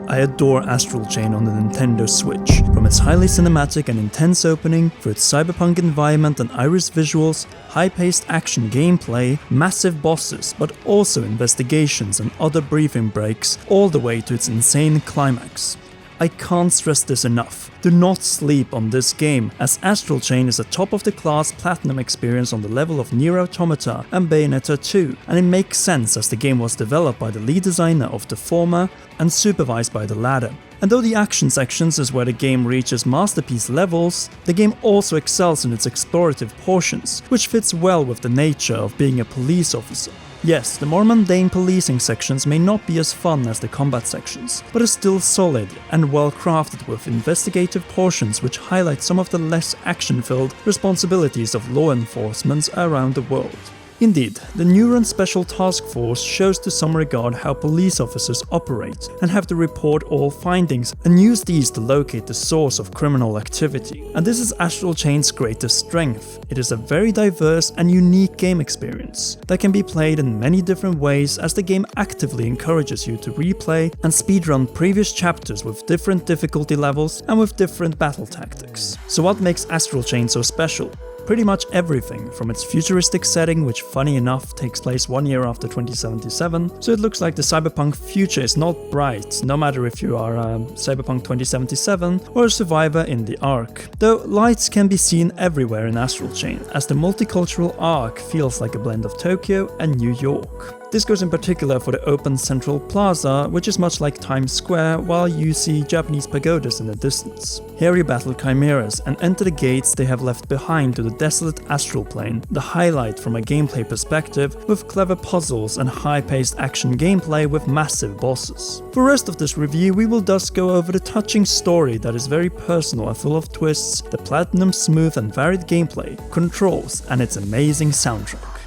I adore Astral Chain on the Nintendo Switch, from its highly cinematic and intense opening, through its cyberpunk environment and iris visuals, high-paced action gameplay, massive bosses, but also investigations and other briefing breaks, all the way to its insane climax. I can't stress this enough. Do not sleep on this game, as Astral Chain is a top-of-the-class platinum experience on the level of Nier Automata and Bayonetta 2, and it makes sense as the game was developed by the lead designer of the former and supervised by the latter. And though the action sections is where the game reaches masterpiece levels, the game also excels in its explorative portions, which fits well with the nature of being a police officer. Yes, the more mundane policing sections may not be as fun as the combat sections, but are still solid and well crafted with investigative portions which highlight some of the less action-filled responsibilities of law enforcement around the world. Indeed, the Neuron Special Task Force shows to some regard how police officers operate and have to report all findings and use these to locate the source of criminal activity. And this is Astral Chain's greatest strength. It is a very diverse and unique game experience that can be played in many different ways, as the game actively encourages you to replay and speedrun previous chapters with different difficulty levels and with different battle tactics. So what makes Astral Chain so special? Pretty much everything, from its futuristic setting, which funny enough takes place 1 year after 2077, so it looks like the cyberpunk future is not bright, no matter if you are Cyberpunk 2077 or a survivor in the Ark. Though lights can be seen everywhere in Astral Chain, as the multicultural Ark feels like a blend of Tokyo and New York. This goes in particular for the open central plaza, which is much like Times Square, while you see Japanese pagodas in the distance. Here you battle chimeras and enter the gates they have left behind to the desolate astral plane, the highlight from a gameplay perspective, with clever puzzles and high-paced action gameplay with massive bosses. For the rest of this review, we will thus go over the touching story that is very personal and full of twists, the platinum smooth and varied gameplay, controls, and its amazing soundtrack.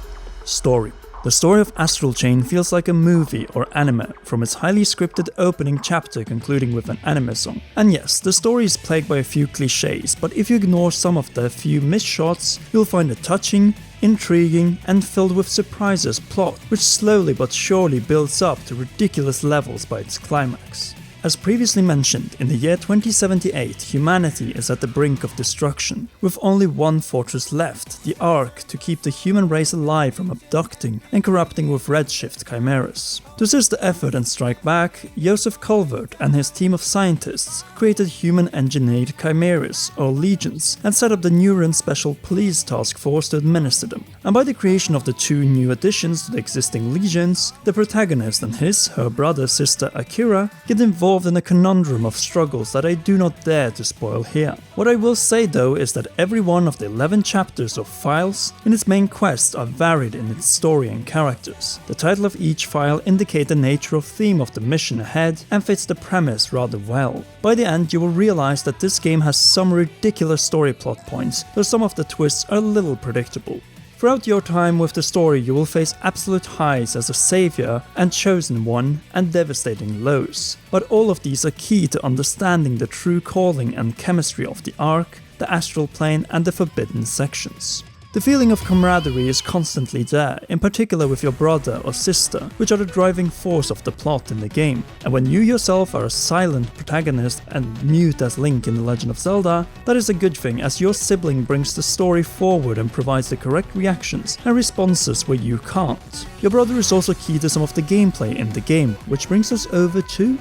Story. The story of Astral Chain feels like a movie or anime, from its highly scripted opening chapter concluding with an anime song. And yes, the story is plagued by a few cliches, but if you ignore some of the few missed shots, you'll find a touching, intriguing, and filled with surprises plot, which slowly but surely builds up to ridiculous levels by its climax. As previously mentioned, in the year 2078, humanity is at the brink of destruction, with only one fortress left, the Ark, to keep the human race alive from abducting and corrupting with redshift chimeras. To assist the effort and strike back, Joseph Culvert and his team of scientists created human-engineered chimeras, or legions, and set up the Neuron Special Police Task Force to administer them. And by the creation of the 2 new additions to the existing legions, the protagonist and her brother sister Akira get involved in a conundrum of struggles that I do not dare to spoil here. What I will say though is that every one of the 11 chapters or files in its main quest are varied in its story and characters. The title of each file indicates the nature of theme of the mission ahead and fits the premise rather well. By the end you will realize that this game has some ridiculous story plot points, though some of the twists are a little predictable. Throughout your time with the story, you will face absolute highs as a savior and chosen one, and devastating lows. But all of these are key to understanding the true calling and chemistry of the Ark, the Astral Plane, and the Forbidden Sections. The feeling of camaraderie is constantly there, in particular with your brother or sister, which are the driving force of the plot in the game. And when you yourself are a silent protagonist and mute as Link in The Legend of Zelda, that is a good thing, as your sibling brings the story forward and provides the correct reactions and responses where you can't. Your brother is also key to some of the gameplay in the game, which brings us over to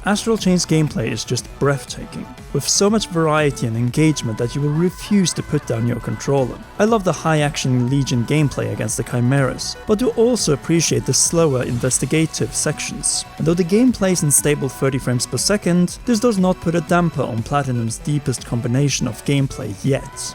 Astral Chain's gameplay is just breathtaking, with so much variety and engagement that you will refuse to put down your controller. I love the high-action Legion gameplay against the chimeras, but do also appreciate the slower investigative sections. And though the game plays in stable 30 frames per second, this does not put a damper on Platinum's deepest combination of gameplay yet.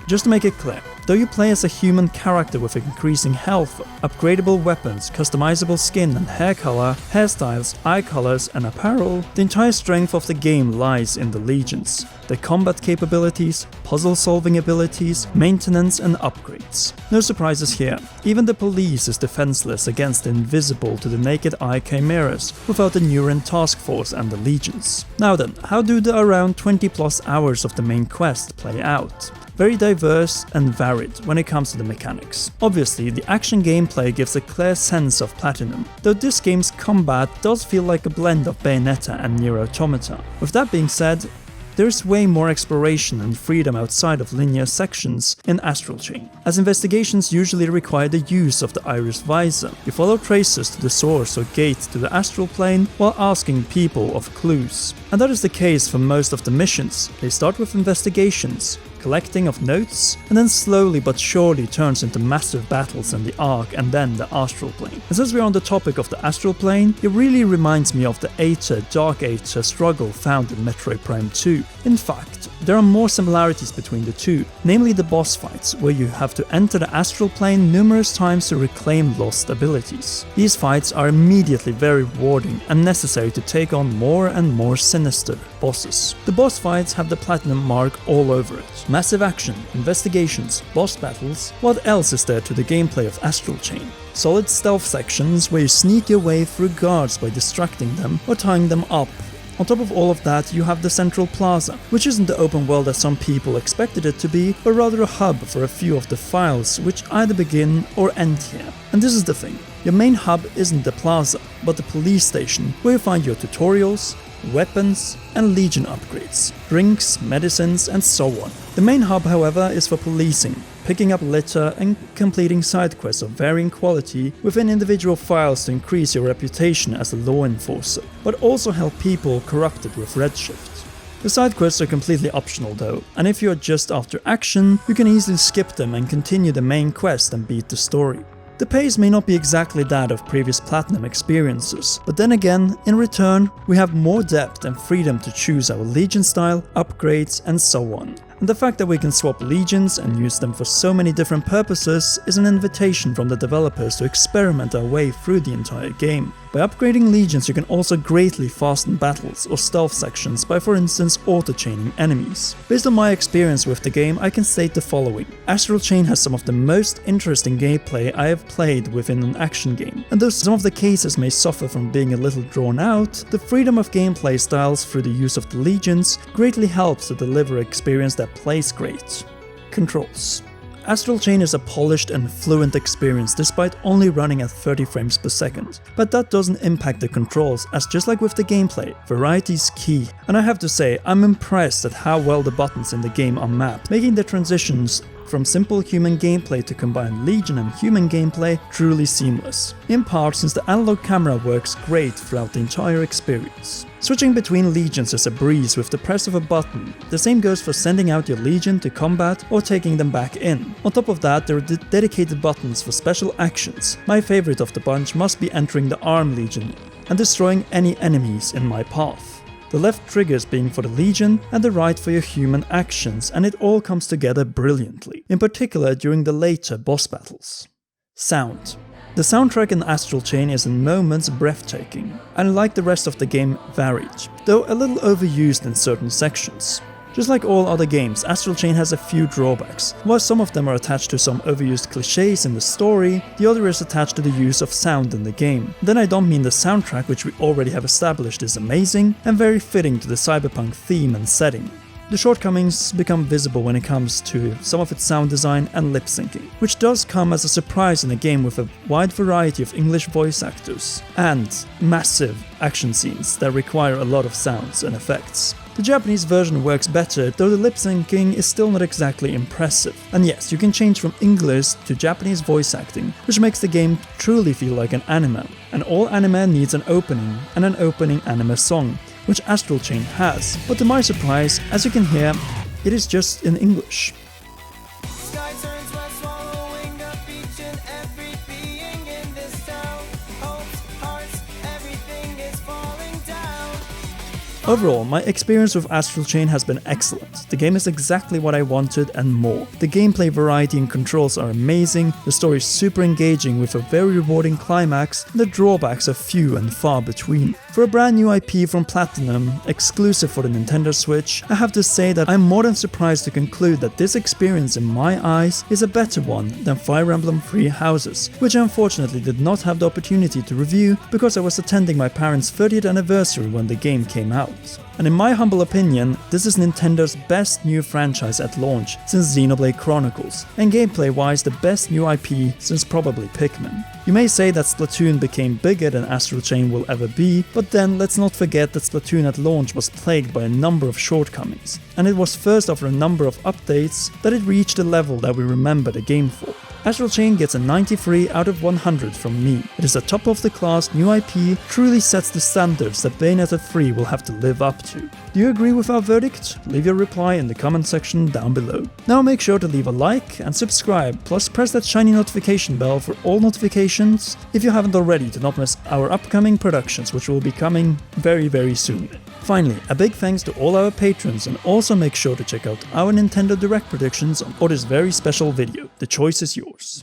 Just to make it clear, though you play as a human character with increasing health, upgradable weapons, customizable skin and hair color, hairstyles, eye colors and apparel, the entire strength of the game lies in the legions, their combat capabilities, puzzle solving abilities, maintenance and upgrades. No surprises here, even the police is defenseless against the invisible to the naked eye chimeras without the Neuron Task Force and the legions. Now then, how do the around 20 plus hours of the main quest play out? very diverse and varied when it comes to the mechanics. Obviously, the action gameplay gives a clear sense of Platinum, though this game's combat does feel like a blend of Bayonetta and Nier Automata. With that being said, there's way more exploration and freedom outside of linear sections in Astral Chain, as investigations usually require the use of the iris visor. You follow traces to the source or gate to the astral plane while asking people of clues. And that is the case for most of the missions. They start with investigations, collecting of notes, and then slowly but surely turns into massive battles in the Ark and then the Astral Plane. And since we're on the topic of the Astral Plane, it really reminds me of the Aether Dark Aether struggle found in Metroid Prime 2. In fact, there are more similarities between the two, namely the boss fights, where you have to enter the Astral Plane numerous times to reclaim lost abilities. These fights are immediately very rewarding and necessary to take on more and more sinister bosses. The boss fights have the Platinum mark all over it. Massive action, investigations, boss battles. What else is there to the gameplay of Astral Chain? Solid stealth sections where you sneak your way through guards by distracting them or tying them up. On top of all of that, you have the Central Plaza, which isn't the open world as some people expected it to be, but rather a hub for a few of the files which either begin or end here. And this is the thing, your main hub isn't the plaza, but the police station, where you find your tutorials, weapons, and Legion upgrades, drinks, medicines, and so on. The main hub, however, is for policing, picking up litter and completing side quests of varying quality within individual files to increase your reputation as a law enforcer, but also help people corrupted with Redshift. The side quests are completely optional though, and if you are just after action, you can easily skip them and continue the main quest and beat the story. The pace may not be exactly that of previous Platinum experiences, but then again, in return, we have more depth and freedom to choose our Legion style, upgrades, and so on. And the fact that we can swap legions and use them for so many different purposes is an invitation from the developers to experiment our way through the entire game. By upgrading legions, you can also greatly fasten battles or stealth sections by, for instance, auto-chaining enemies. Based on my experience with the game, I can state the following. Astral Chain has some of the most interesting gameplay I have played within an action game, and though some of the cases may suffer from being a little drawn out, the freedom of gameplay styles through the use of the legions greatly helps to deliver an experience that plays great. Controls. Astral Chain is a polished and fluent experience despite only running at 30 frames per second, but that doesn't impact the controls, as just like with the gameplay, variety is key, and I have to say I'm impressed at how well the buttons in the game are mapped, making the transitions from simple human gameplay to combined Legion and human gameplay truly seamless, in part since the analog camera works great throughout the entire experience. Switching between legions is a breeze with the press of a button. The same goes for sending out your legion to combat or taking them back in. On top of that, there are dedicated buttons for special actions. My favorite of the bunch must be entering the Arm Legion and destroying any enemies in my path. The left triggers being for the Legion and the right for your human actions, and it all comes together brilliantly, in particular during the later boss battles. Sound. The soundtrack in Astral Chain is in moments breathtaking, and like the rest of the game, varied, though a little overused in certain sections. Just like all other games, Astral Chain has a few drawbacks. While some of them are attached to some overused cliches in the story, the other is attached to the use of sound in the game. Then I don't mean the soundtrack, which we already have established is amazing and very fitting to the cyberpunk theme and setting. The shortcomings become visible when it comes to some of its sound design and lip syncing, which does come as a surprise in a game with a wide variety of English voice actors and massive action scenes that require a lot of sounds and effects. The Japanese version works better, though the lip syncing is still not exactly impressive. And yes, you can change from English to Japanese voice acting, which makes the game truly feel like an anime. And all anime needs an opening and an opening anime song, which Astral Chain has, but to my surprise, as you can hear, it is just in English. Sky turns west, swallowing up each and every being in this town. Hopes, hearts, everything is falling down. Overall, my experience with Astral Chain has been excellent. The game is exactly what I wanted and more. The gameplay variety and controls are amazing, the story is super engaging with a very rewarding climax, and the drawbacks are few and far between. For a brand new IP from Platinum, exclusive for the Nintendo Switch, I have to say that I'm more than surprised to conclude that this experience in my eyes is a better one than Fire Emblem Three Houses, which I unfortunately did not have the opportunity to review because I was attending my parents' 30th anniversary when the game came out. games. And in my humble opinion, this is Nintendo's best new franchise at launch since Xenoblade Chronicles, and gameplay-wise the best new IP since probably Pikmin. You may say that Splatoon became bigger than Astral Chain will ever be, but then let's not forget that Splatoon at launch was plagued by a number of shortcomings, and it was first after a number of updates that it reached the level that we remember the game for. Astral Chain gets a 93 out of 100 from me. It is a top of the class new IP, truly sets the standards that Bayonetta 3 will have to live up to. Do you agree with our verdict? Leave your reply in the comment section down below. Now make sure to leave a like and subscribe, plus press that shiny notification bell for all notifications if you haven't already, to not miss our upcoming productions, which will be coming very soon. Finally, a big thanks to all our patrons, and also make sure to check out our Nintendo Direct predictions or this very special video. The choice is yours.